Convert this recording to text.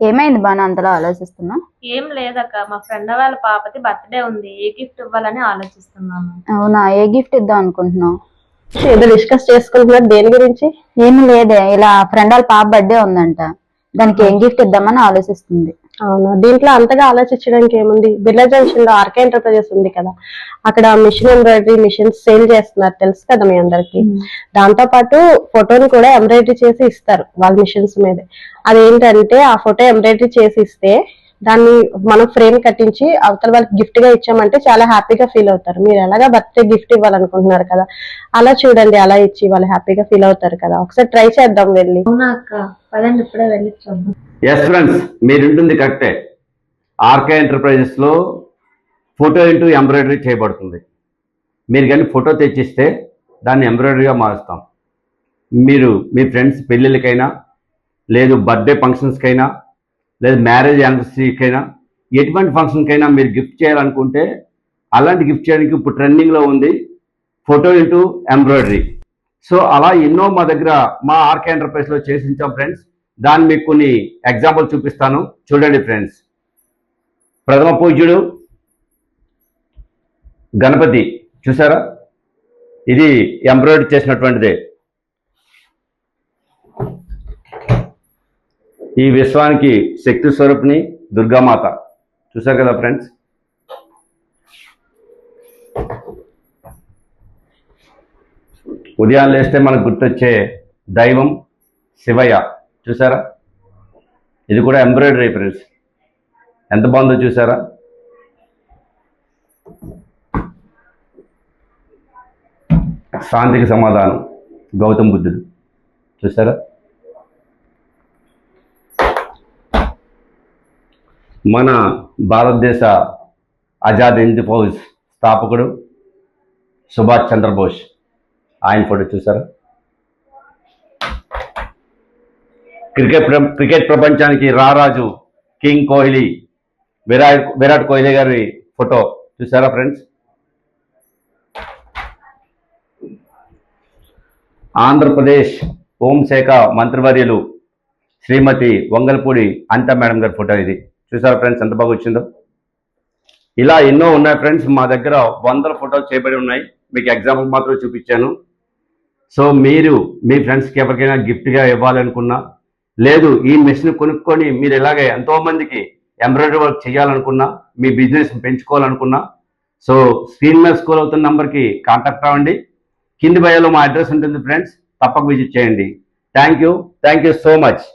ఏమైంది బాగా అంతలా ఆలోచిస్తున్నా? ఏం లేదక్క, మా ఫ్రెండ్ వాళ్ళ పాపది బర్త్డే ఉంది, ఏ గిఫ్ట్ ఇవ్వాలని ఆలోచిస్తున్నాను. అవునా, ఏ గిఫ్ట్ ఇద్దాం అనుకుంటున్నావు? ఏదో డిస్కస్ చేసుకుంటున్నారు, దేని గురించి? ఏమి లేదే, ఇలా ఫ్రెండ్ వాళ్ళ పాప బర్త్డే ఉందంట, దానికి ఏం గిఫ్ట్ ఇద్దామని ఆలోచిస్తుంది. అవునా, దీంట్లో అంతగా ఆలోచించడానికి ఏముంది? బిర్లా జంక్షన్ లో ఆర్కే ఎంటర్ప్రైజెస్ ఉంది కదా, అక్కడ మిషన్ ఎంబ్రాయిడరీ మిషన్స్ సేల్ చేస్తున్నారు, తెలుసు కదా మీ అందరికి. దాంతో పాటు ఫోటోని కూడా ఎంబ్రాయిడరీ చేసి ఇస్తారు వాళ్ళ మిషన్స్ మీద. అదేంటంటే ఆ ఫోటో ఎంబ్రాయిడరీ చేసి ఇస్తే దాన్ని మనం ఫ్రేమ్ కట్టించి అవతల వాళ్ళకి గిఫ్ట్ గా ఇచ్చామంటే చాలా హ్యాపీగా ఫీల్ అవుతారు. మీరు ఎలాగా బర్త్డే గిఫ్ట్ ఇవ్వాలనుకుంటున్నారు కదా, అలా చూడండి, అలా ఇచ్చి వాళ్ళు హ్యాపీగా ఫీల్ అవుతారు కదా. ఒకసారి ట్రై చేద్దాం వెళ్ళి. అవునా అక్క, పదండి ఇప్పుడే వెళ్ళి చూద్దాం. ఎస్ ఫ్రెండ్స్, మీరు ఉంటుంది కరెక్టే. ఆర్కే ఎంటర్ప్రైజెస్ లో ఫోటో ఇంటూ ఎంబ్రాయిడరీ చేయబడుతుంది. మీరు కానీ ఫోటో తెచ్చిస్తే దాన్ని ఎంబ్రాయిడరీగా మారుస్తాం. మీరు మీ ఫ్రెండ్స్ పెళ్ళిళ్ళకైనా, లేదు బర్త్డే ఫంక్షన్స్కైనా, లేదు మ్యారేజ్ యానివర్సరీకైనా, ఎటువంటి ఫంక్షన్కైనా మీరు గిఫ్ట్ చేయాలనుకుంటే అలాంటి గిఫ్ట్ చేయడానికి ఇప్పుడు ట్రెండింగ్లో ఉంది ఫోటో ఇంటూ ఎంబ్రాయిడరీ. సో అలా ఎన్నో మా దగ్గర మా ఆర్కే ఎంటర్ప్రైజ్లో చేసి ఉంచాం ఫ్రెండ్స్. దాన్ని మీకు కొన్ని ఎగ్జాంపుల్ చూపిస్తాను, చూడండి ఫ్రెండ్స్. ప్రథమ పూజ్యుడు గణపతి చూసారా, ఇది ఎంబ్రాయిడరీ చేసినటువంటిదే. ఈ విశ్వానికి శక్తి స్వరూపిణి దుర్గామాత చూసారు కదా ఫ్రెండ్స్. ఉదయాన్నే లేస్తే మనకు గుర్తొచ్చే దైవం శివయ్య చూసారా, ఇది కూడా ఎంబ్రాయిడరీ ఫ్రెండ్స్. ఎంత బాగుందో చూసారా. శాంతికి సమాధానం గౌతమ్ బుద్ధుడు చూసారా. మన భారతదేశ ఆజాద్ హింద్ ఫౌజ్ స్థాపకుడు సుభాష్ చంద్రబోస్, ఆయన ఫోటో చూసారా. క్రికెట్ ప్రపంచానికి రారాజు కింగ్ కోహ్లీ, విరాట్ కోహ్లీ గారి ఫోటో చూసారా ఫ్రెండ్స్. ఆంధ్రప్రదేశ్ హోంశాఖ మంత్రివర్యులు శ్రీమతి వంగల్పూడి అనిత మేడం గారి ఫోటో ఇది చూసారా ఫ్రెండ్స్, ఎంత బాగా వచ్చిందో. ఇలా ఎన్నో ఉన్నాయి ఫ్రెండ్స్, మా దగ్గర వందల ఫోటోలు చేయబడి ఉన్నాయి. మీకు ఎగ్జాంపుల్ మాత్రం చూపించాను. సో మీరు మీ ఫ్రెండ్స్కి ఎవరికైనా గిఫ్ట్గా ఇవ్వాలనుకున్నా, లేదు ఈ మెషిన్ కొనుక్కొని మీరు ఇలాగే ఎంతోమందికి ఎంబ్రాయిడరీ వర్క్ చేయాలనుకున్నా, మీ బిజినెస్ పెంచుకోవాలనుకున్నా, సో స్క్రీన్ మీద స్క్రోల్ అవుతున్న నెంబర్కి కాంటాక్ట్ అవ్వండి. కింది బయోలో మా అడ్రస్ ఉంటుంది ఫ్రెండ్స్, తప్పక విజిట్ చేయండి. Thank you so much.